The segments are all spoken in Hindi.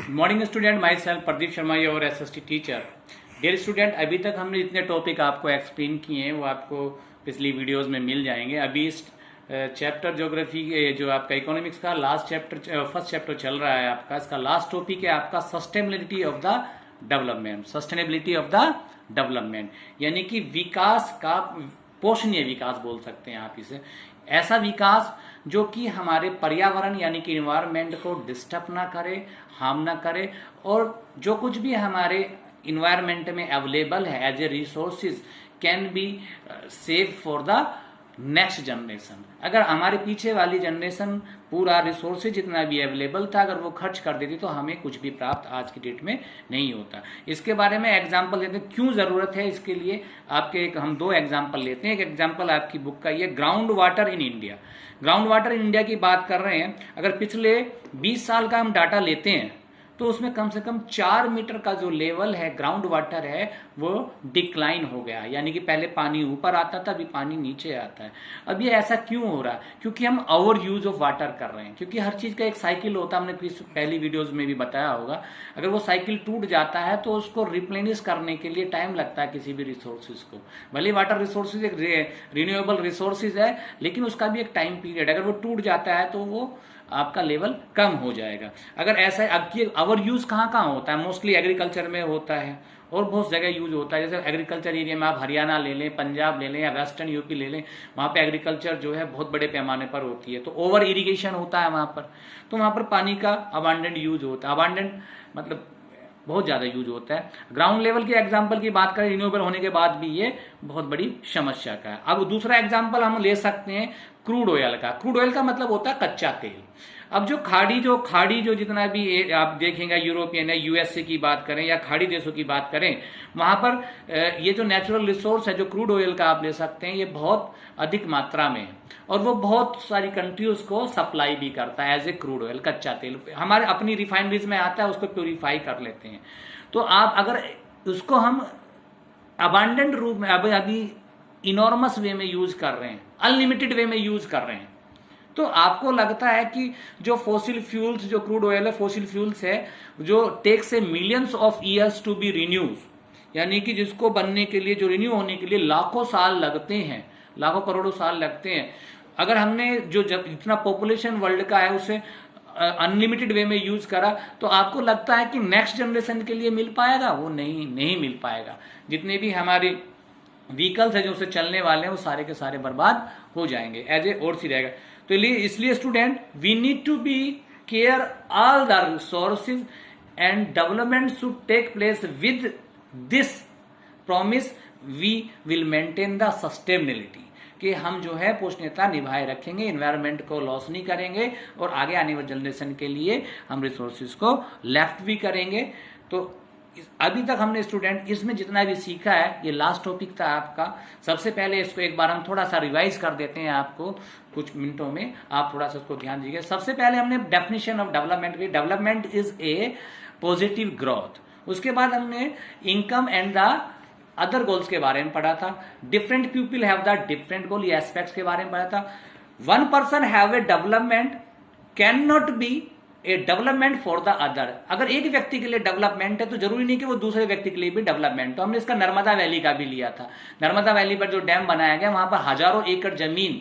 Morning student, my self Pradeep Sharma और एसएसटी टीचर। डियर स्टूडेंट, अभी तक हमने जितने टॉपिक आपको एक्सप्लेन किए हैं वो आपको पिछली वीडियोस में मिल जाएंगे। अभी इस चैप्टर ज्योग्राफी के जो आपका इकोनॉमिक्स का लास्ट चैप्टर, फर्स्ट चैप्टर चल रहा है आपका, इसका लास्ट टॉपिक है आपका sustainability of the development. Sustainability of the development यानी कि विकास का, पोषणीय विकास बोल सकते हैं आप इसे। ऐसा विकास जो कि हमारे पर्यावरण यानी कि इन्वायरमेंट को डिस्टर्ब ना करे, हार्म ना करे, और जो कुछ भी हमारे इन्वायरमेंट में अवेलेबल है as a resources can be save for the next generation. अगर हमारे पीछे वाली जनरेशन पूरा रिसोर्सेज जितना भी अवेलेबल था अगर वो खर्च कर देती तो हमें कुछ भी प्राप्त आज की डेट में नहीं होता। इसके बारे में एग्जांपल देते हैं, क्यों जरूरत है इसके लिए। आपके हम दो एग्जांपल लेते हैं। एक एग्जांपल आपकी बुक का ये ground water in India. Ground water in India की बात कर रहे हैं। अगर पिछले 20 साल का हम डाटा लेते हैं तो उसमें कम से कम 4 मीटर का जो लेवल है ग्राउंड वाटर है वो डिक्लाइन हो गया। यानी कि पहले पानी ऊपर आता था, अभी पानी नीचे आता है। अब ये ऐसा क्यों हो रहा है? क्योंकि हम ओवर यूज ऑफ वाटर कर रहे हैं। क्योंकि हर चीज का एक साइकिल होता है, हमने पहली वीडियोज में भी बताया होगा। अगर वो साइकिल टूट जाता है तो उसको रिप्लेनिश करने के लिए टाइम लगता है किसी भी रिसोर्सेज को। भले वाटर रिसोर्सेज एक रिन्यूएबल रिसोर्सेज है, लेकिन उसका भी एक टाइम पीरियड। अगर वो टूट जाता है तो वो आपका लेवल कम हो जाएगा। अगर ऐसा है, अब की ओवर यूज कहाँ कहाँ होता है? मोस्टली एग्रीकल्चर में होता है और बहुत जगह यूज होता है। जैसे एग्रीकल्चर एरिया में आप हरियाणा ले लें, पंजाब ले लें या वेस्टर्न यूपी ले लें, वहाँ पे एग्रीकल्चर जो है बहुत बड़े पैमाने पर होती है, तो ओवर इरिगेशन होता है वहाँ पर। तो वहाँ पर पानी का अबांडेंट यूज होता है। अबांडेंट मतलब बहुत ज्यादा यूज होता है। ग्राउंड लेवल के एग्जांपल की बात करें, रिन्यूएबल होने के बाद भी ये बहुत बड़ी समस्या का है। अब दूसरा एग्जांपल हम ले सकते हैं क्रूड ऑयल का। क्रूड ऑयल का मतलब होता है कच्चा तेल। अब जो खाड़ी जो जितना भी आप देखेंगे, यूरोपियन है, यूएसए की बात करें या खाड़ी देशों की बात करें, वहां पर ये जो नेचुरल रिसोर्स है जो क्रूड ऑयल का आप ले सकते हैं, ये बहुत अधिक मात्रा में है और वो बहुत सारी कंट्रीज को सप्लाई भी करता है एज ए क्रूड ऑयल, कच्चा तेल। हमारे अपनी रिफाइनरीज में आता है, उसको प्योरीफाई कर लेते हैं। तो आप अगर उसको हम अबांडेंट रूप में अभी इनॉर्मस वे में यूज कर रहे हैं, अनलिमिटेड वे में यूज कर रहे हैं, तो आपको लगता है कि जो फॉसिल फ्यूल्स, जो क्रूड ऑयल है, फॉसिल फ्यूल्स है जो takes a millions of years to be renews, यानी कि जिसको बनने के लिए, जो रिन्यू होने के लिए लाखों साल लगते हैं, लाखों करोड़ों साल लगते हैं। अगर हमने जो जितना पॉपुलेशन वर्ल्ड का है उसे अनलिमिटेड वे में यूज करा तो आपको लगता है कि नेक्स्ट जनरेशन के लिए मिल पाएगा? वो नहीं मिल पाएगा। जितने भी हमारे व्हीकल्स है जो उसे चलने वाले हैं वो सारे के सारे बर्बाद हो जाएंगे, एज ए और सी रहेगा। तो इसलिए student, we need to be care all the resources and development should take place with this promise we will maintain the sustainability, कि हम जो है पोषणीयता निभाए रखेंगे, एनवायरनमेंट को लॉस नहीं करेंगे और आगे आने वाले जनरेशन के लिए हम रिसोर्सेज को लेफ्ट भी करेंगे। तो अभी तक हमने स्टूडेंट इसमें जितना भी सीखा है, ये लास्ट टॉपिक था आपका। सबसे पहले इसको एक बार हम थोड़ा सा रिवाइज कर देते हैं आपको कुछ मिनटों में, आप थोड़ा सा इसको ध्यान दीजिए। सबसे पहले हमने डेफिनेशन ऑफ डेवलपमेंट की, development is a positive growth. उसके बाद हमने income and the other goals के बारे में पढ़ा था। Different people have the different गोल, ये एस्पेक्ट्स के बारे में पढ़ा था। One person have a development can not be A development for the other. अगर एक व्यक्ति के लिए डेवलपमेंट है तो जरूरी नहीं कि वो दूसरे व्यक्ति के लिए भी डेवलपमेंट। तो हमने इसका नर्मदा वैली का भी लिया था। नर्मदा वैली पर जो डैम बनाया गया, वहां पर हजारों एकड़ जमीन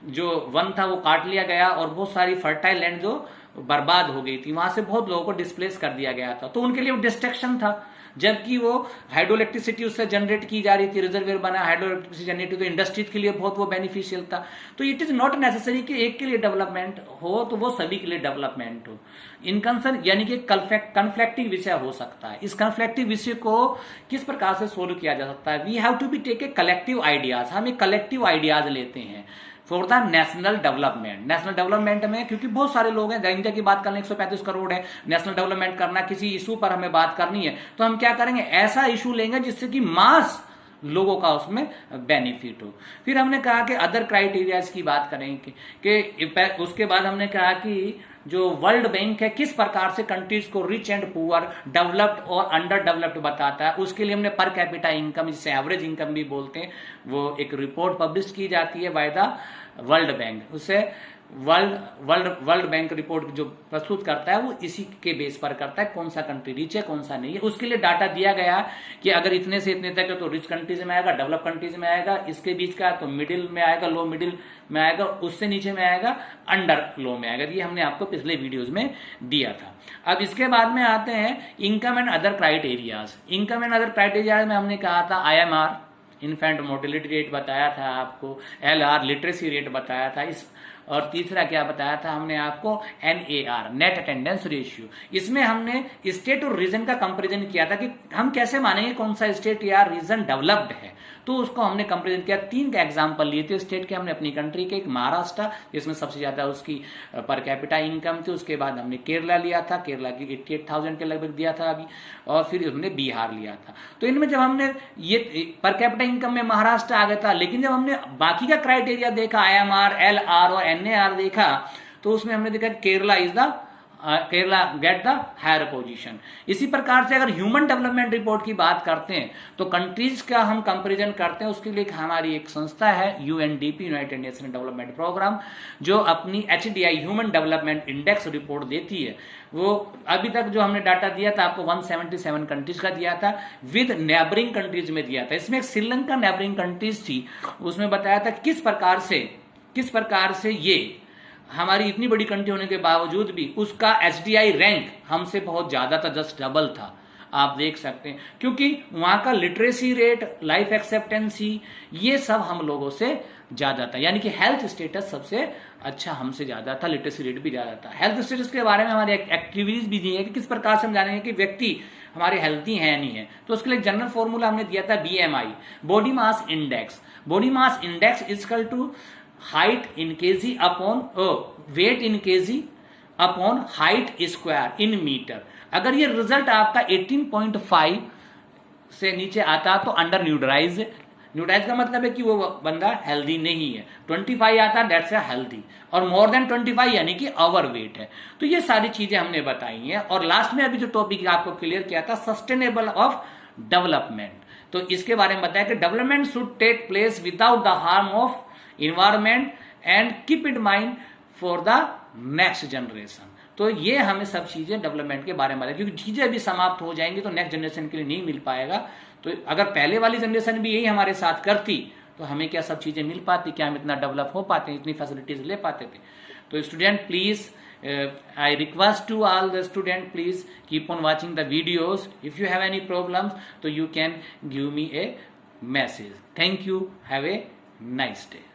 जो वन था वो काट लिया गया और बहुत सारी फर्टाइल लैंड जो बर्बाद हो गई थी, वहां से बहुत लोगों को डिस्प्लेस कर दिया गया था। तो उनके लिए वो डिस्ट्रैक्शन था। जबकि वो हाइड्रो इलेक्ट्रिसिटी उससे जनरेट की जा रही थी, रिजर्वेयर बना हाइड्रो इलेक्ट्रिसिटी जनरेट, तो इंडस्ट्रीज के लिए बहुत वो बेनिफिशियल था। तो इट इज नॉट नेसेसरी कि एक के लिए डेवलपमेंट हो तो वो सभी के लिए डेवलपमेंट हो। इन कंसर्न यानी कि कन्फ्लिक्टिंग विषय हो सकता है। इस कन्फ्लिक्टिव विषय को किस प्रकार से सोल्व किया जा सकता है? We have to be take a collective ideas. हम एक कलेक्टिव आइडियाज लेते हैं for the national development. National development में क्योंकि बहुत सारे लोग हैं, इंडिया की बात कर लें 135 करोड़ है, नेशनल डेवलपमेंट करना, किसी इशू पर हमें बात करनी है तो हम क्या करेंगे? ऐसा इशू लेंगे जिससे कि मास लोगों का उसमें बेनिफिट हो। फिर हमने कहा कि अदर क्राइटेरियाज की बात करेंगे कि उसके बाद हमने कहा कि जो वर्ल्ड बैंक है किस प्रकार से कंट्रीज को रिच एंड पुअर, डेवलप्ड और अंडर डेवलप्ड बताता है। उसके लिए हमने पर कैपिटा इनकम, जिसे एवरेज इनकम भी बोलते हैं, वो एक रिपोर्ट पब्लिश की जाती है बाय द वर्ल्ड बैंक। उससे वर्ल्ड बैंक रिपोर्ट जो प्रस्तुत करता है वो इसी के बेस पर करता है, कौन सा कंट्री रिच है कौन सा नहीं है। उसके लिए डाटा दिया गया कि अगर इतने से इतने तक है तो रिच कंट्रीज में आएगा, डेवलप कंट्रीज में आएगा, इसके बीच का तो मिडिल में आएगा, लो मिडिल में आएगा, उससे नीचे में आएगा अंडर लो में आएगा। ये हमने आपको पिछले वीडियोज में दिया था। अब इसके बाद में आते हैं income and other criterias. Income and other criterias में हमने कहा था IMR इन्फेंट मोर्टेलिटी रेट बताया था आपको, LR लिटरेसी रेट बताया था, इस और तीसरा क्या बताया था हमने आपको, NAR नेट अटेंडेंस रेशियो। इसमें हमने स्टेट और रीजन का कंपैरिजन किया था कि हम कैसे मानेंगे कौन सा स्टेट या रीजन डेवलप्ड है, तो उसको हमने कंपैरिजन किया। 3 का एग्जांपल लिए थे स्टेट के हमने अपनी कंट्री के, एक महाराष्ट्र जिसमें सबसे ज्यादा उसकी पर कैपिटा इनकम थी, उसके बाद हमने केरला लिया था, केरला की 88,000 के लगभग दिया था अभी, और फिर हमने बिहार लिया था। तो इनमें जब हमने ये पर कैपिटा इनकम में महाराष्ट्र आ गया था, लेकिन जब हमने बाकी का क्राइटेरिया देखा IMR, LR और NAR देखा, तो उसमें हमने देखा Kerala get the higher position. इसी प्रकार से अगर ह्यूमन डेवलपमेंट रिपोर्ट की बात करते हैं तो कंट्रीज का हम कंपैरिजन करते हैं, उसके लिए हमारी एक संस्था है UNDP United Nation development programme, जो अपनी HDI human development index report देती है। वो अभी तक जो हमने डाटा दिया था आपको 177 कंट्रीज का दिया था, विद नेबरिंग कंट्रीज में दिया था। इसमें एक श्रीलंका नेबरिंग कंट्रीज थी, उसमें बताया था किस प्रकार से ये हमारी इतनी बड़ी कंट्री होने के बावजूद भी उसका HDI रैंक हमसे बहुत ज्यादा था, जस्ट डबल था। आप देख सकते हैं क्योंकि वहां का लिटरेसी रेट, लाइफ एक्सेप्टेंसी, ये सब हम लोगों से ज्यादा था, यानी कि हेल्थ स्टेटस सबसे अच्छा हमसे ज्यादा था, लिटरेसी रेट भी ज्यादा था। हेल्थ स्टेटस के बारे में हमारे एक्टिविटीज भी दी है कि किस प्रकार से हम जानेंगे कि व्यक्ति हमारे हेल्थी है नहीं है। तो उसके लिए जनरल फॉर्मूला हमने दिया था BMI, body mass index. Body mass index equal to height in kg upon weight in kg upon height square in metre. अगर ये रिजल्ट आपका 18.5 से नीचे आता तो अंडर न्यूट्राइज। न्यूट्राइज का मतलब है कि वो बंदा हेल्दी नहीं है। 25 आता दैट्स अ हेल्दी, और मोर देन 25 यानी कि ओवर वेट है। तो ये सारी चीजें हमने बताई हैं। और लास्ट में अभी जो टॉपिक आपको क्लियर किया था सस्टेनेबल ऑफ डेवलपमेंट, तो इसके बारे में बताया कि development should take place without the harm of environment and keep it mind for the next generation. तो ये हमें सब चीजें डेवलपमेंट के बारे में बताया, क्योंकि चीजें अभी समाप्त हो जाएंगी तो नेक्स्ट जनरेशन के लिए नहीं मिल पाएगा। तो अगर पहले वाली जनरेशन भी यही हमारे साथ करती तो हमें क्या सब चीजें मिल पाती, क्या हम इतना डेवलप हो पाते, इतनी फैसिलिटीज ले पाते थे। तो student please, I request to all the student, please keep on watching the videos. If you have any problems, so you can give me a message. Thank you. Have a nice day.